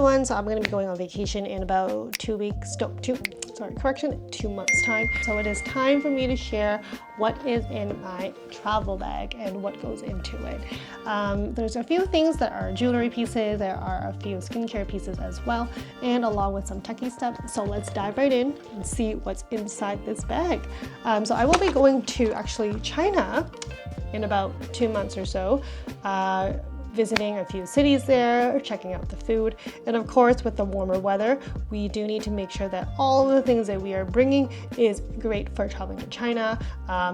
everyone. So I'm going to be going on vacation in about 2 weeks, no, 2 months time. So it is time for me to share what is in my travel bag and what goes into it. There's a few things that are jewelry pieces, there are a few skincare pieces as well, and along with some techie stuff. So let's dive right in and see what's inside this bag. So I will be going to actually China in about 2 months or so, visiting a few cities there, checking out the food. And of course, with the warmer weather, we do need to make sure that all the things that we are bringing is great for traveling to China,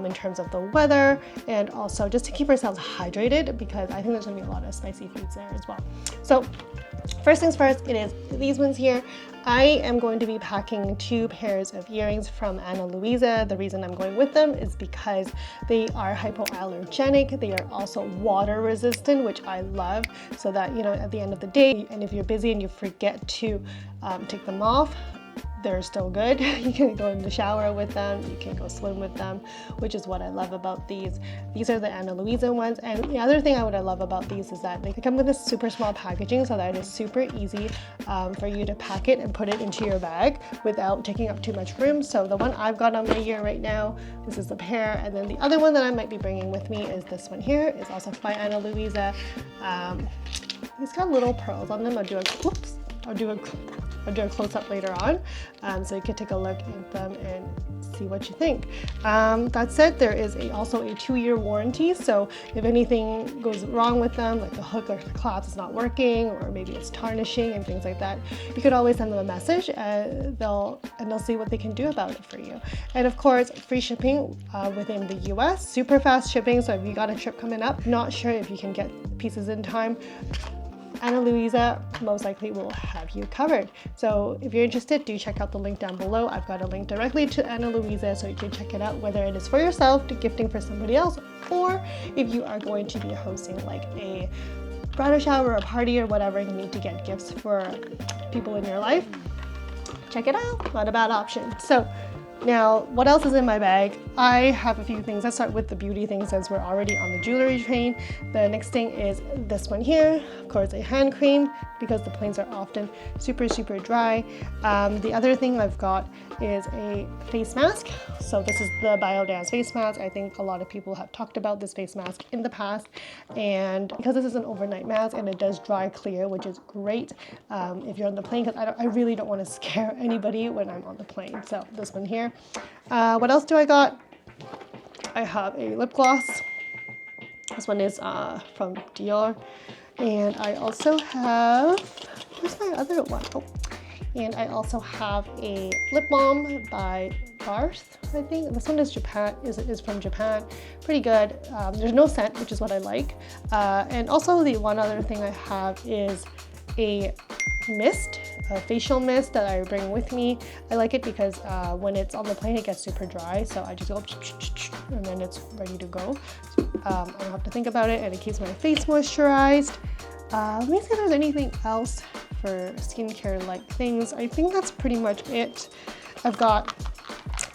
in terms of the weather, and also just to keep ourselves hydrated, because I think there's gonna be a lot of spicy foods there as well. So first things first, it is these ones here. I am going to be packing 2 pairs of earrings from Ana Luisa. The reason I'm going with them is because they are hypoallergenic. They are also water resistant, which I love, so that, you know, at the end of the day, and if you're busy and you forget to take them off, they're still good. You can go in the shower with them, you can go swim with them, which is what I love about these. These are the Ana Luisa ones, and the other thing I love about these is that they come with this super small packaging, so that it is super easy for you to pack it and put it into your bag without taking up too much room. So the one I've got on my ear right now, this is the pair, and then the other one that I might be bringing with me is this one here. It's also by Ana Luisa. It's got little pearls on them. I'll do a close-up later on, so you can take a look at them and see what you think. That said, there is also a 2-year warranty, so if anything goes wrong with them, like the hook or the clasp is not working, or maybe it's tarnishing and things like that, you could always send them a message, and they'll see what they can do about it for you. And of course, free shipping within the US, super fast shipping, so if you got a trip coming up, not sure if you can get pieces in time, Ana Luisa most likely will have you covered. So if you're interested, do check out the link down below. I've got a link directly to Ana Luisa, so you can check it out, whether it is for yourself, gifting for somebody else, or if you are going to be hosting like a bridal shower or a party or whatever, you need to get gifts for people in your life. Check it out, not a bad option. So now, what else is in my bag? I have a few things. Let's start with the beauty things since we're already on the jewelry train. The next thing is this one here, of course, a hand cream, because the planes are often super dry. The other thing I've got is a face mask. So this is the Biodance face mask. I think a lot of people have talked about this face mask in the past, and because this is an overnight mask and it does dry clear, which is great if you're on the plane, because I really don't want to scare anybody when I'm on the plane. So this one here. What else do I got? I have a lip gloss. This one is from Dior. And I also have, where's my other one? Oh, and I also have a lip balm by Barth, I think. This one is from Japan. Pretty good. There's no scent, which is what I like. And also the one other thing I have is a mist, a facial mist that I bring with me. I like it because when it's on the plane, it gets super dry, so I just go and then it's ready to go. I don't have to think about it, and it keeps my face moisturized. Let me see if there's anything else for skincare like things. I think that's pretty much it. I've got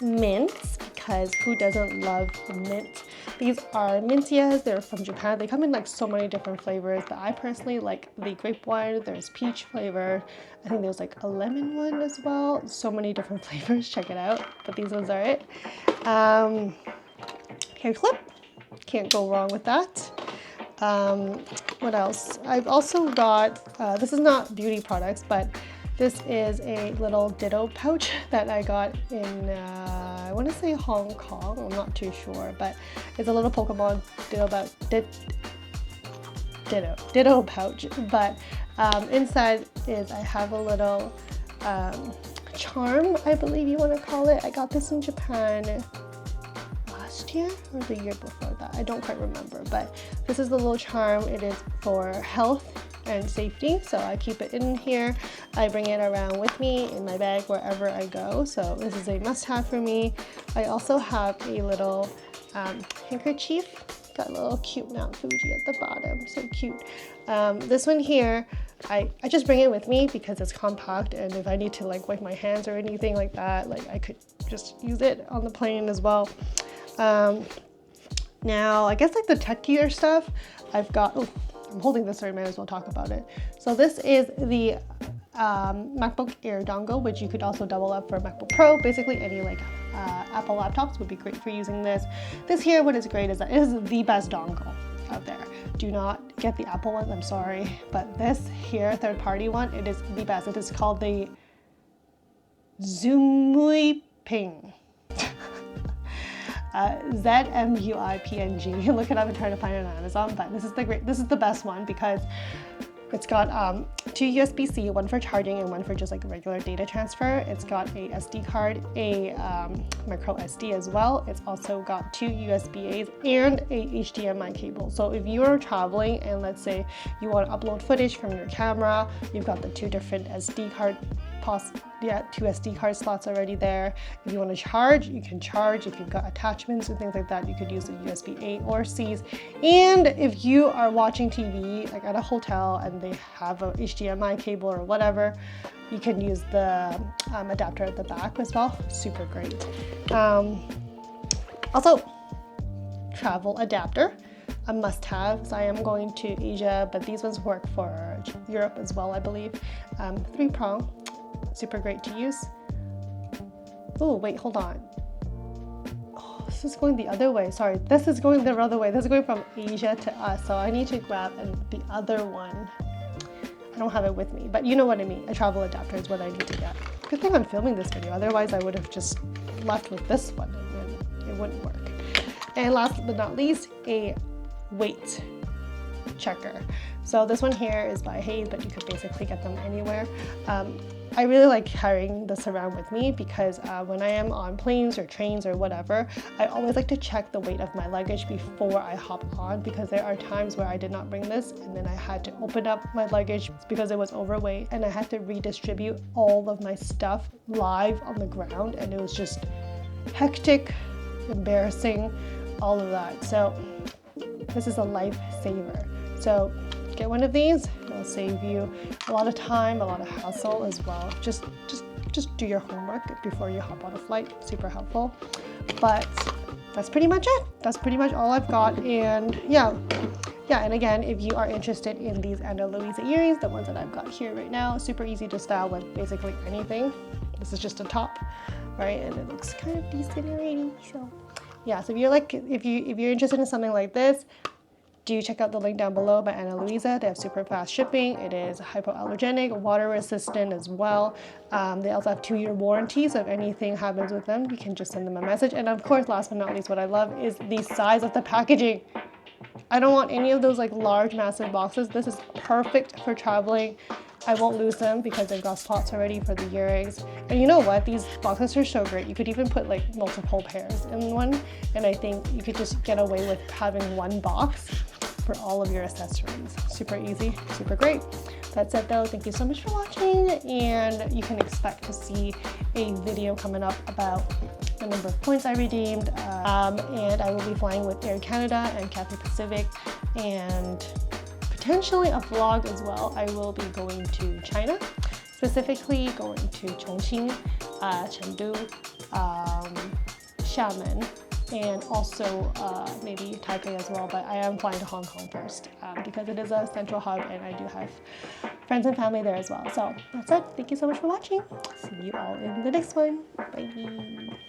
mints, because who doesn't love mint? These are Mintias. They're from Japan. They come in like so many different flavors, but I personally like the grape one. There's peach flavor. I think there's like a lemon one as well. So many different flavors. Check it out. But these ones are it. Hair clip. Can't go wrong with that. What else? I've also got, this is not beauty products, but this is a little ditto pouch that I got in, I want to say Hong Kong, I'm not too sure, but it's a little Pokemon ditto pouch. But inside is, I have a little charm, I believe you want to call it. I got this in Japan last year or the year before that, I don't quite remember, but this is the little charm. It is for health and safety, so I keep it in here. I bring it around with me in my bag wherever I go, so this is a must-have for me. I also have a little handkerchief. Got a little cute Mount Fuji at the bottom, so cute. This one here, I just bring it with me because it's compact, and if I need to like wipe my hands or anything like that, like I could just use it on the plane as well. Now, I guess like the techier stuff, I've got, oh, I'm holding this, so I might as well talk about it. So this is the MacBook Air dongle, which you could also double up for MacBook Pro. Basically any like Apple laptops would be great for using this. This here, what is great is that it is the best dongle out there. Do not get the Apple one, I'm sorry, but this here, third party one, it is the best. It is called the Zumui Ping. ZMUIPNG. Look it up and try to find it on Amazon, but this is the best one because it's got two USB-C, one for charging and one for just like regular data transfer. It's got a SD card, a micro SD as well. It's also got two USB-A's and a HDMI cable. So if you are traveling and let's say you want to upload footage from your camera, you've got the two different SD card two SD card slots already there. If you want to charge, you can charge. If you've got attachments and things like that, you could use the USB-A or C's. And if you are watching TV like at a hotel and they have a HDMI cable or whatever, you can use the adapter at the back as well. Super great. Also, travel adapter, a must-have. So I am going to Asia, but these ones work for Europe as well, I believe. 3-prong. Super great to use. Oh, wait, hold on. Oh, this is going the other way. Sorry, this is going the other way. This is going from Asia to us. So I need to grab the other one. I don't have it with me, but you know what I mean. A travel adapter is what I need to get. Good thing I'm filming this video. Otherwise, I would have just left with this one and it wouldn't work. And last but not least, a weight checker. So this one here is by Hayes, but you could basically get them anywhere. I really like carrying this around with me because when I am on planes or trains or whatever, I always like to check the weight of my luggage before I hop on, because there are times where I did not bring this and then I had to open up my luggage because it was overweight and I had to redistribute all of my stuff live on the ground, and it was just hectic, embarrassing, all of that. So this is a lifesaver. So get one of these. It'll save you a lot of time, a lot of hassle as well. Just do your homework before you hop on a flight. Super helpful. But that's pretty much it. That's pretty much all I've got. And yeah, and again, if you are interested in these Ana Luisa earrings, the ones that I've got here right now, super easy to style with basically anything. This is just a top, right? And it looks kind of decent already. So yeah, so if you're interested in something like this, do check out the link down below by Ana Luisa. They have super fast shipping. It is hypoallergenic, water resistant as well. They also have 2-year warranty, so if anything happens with them, you can just send them a message. And of course, last but not least, what I love is the size of the packaging. I don't want any of those like large, massive boxes. This is perfect for traveling. I won't lose them because they've got slots already for the earrings. And you know what? These boxes are so great. You could even put like multiple pairs in one. And I think you could just get away with having one box for all of your accessories. Super easy, super great. That's it though. Thank you so much for watching, and you can expect to see a video coming up about the number of points I redeemed, and I will be flying with Air Canada and Cathay Pacific, and potentially a vlog as well. I will be going to China, specifically going to Chongqing, Chengdu, Xiamen, and also maybe Taipei as well, but I am flying to Hong Kong first because it is a central hub and I do have friends and family there as well. So that's it. Thank you so much for watching. See you all in the next one. Bye.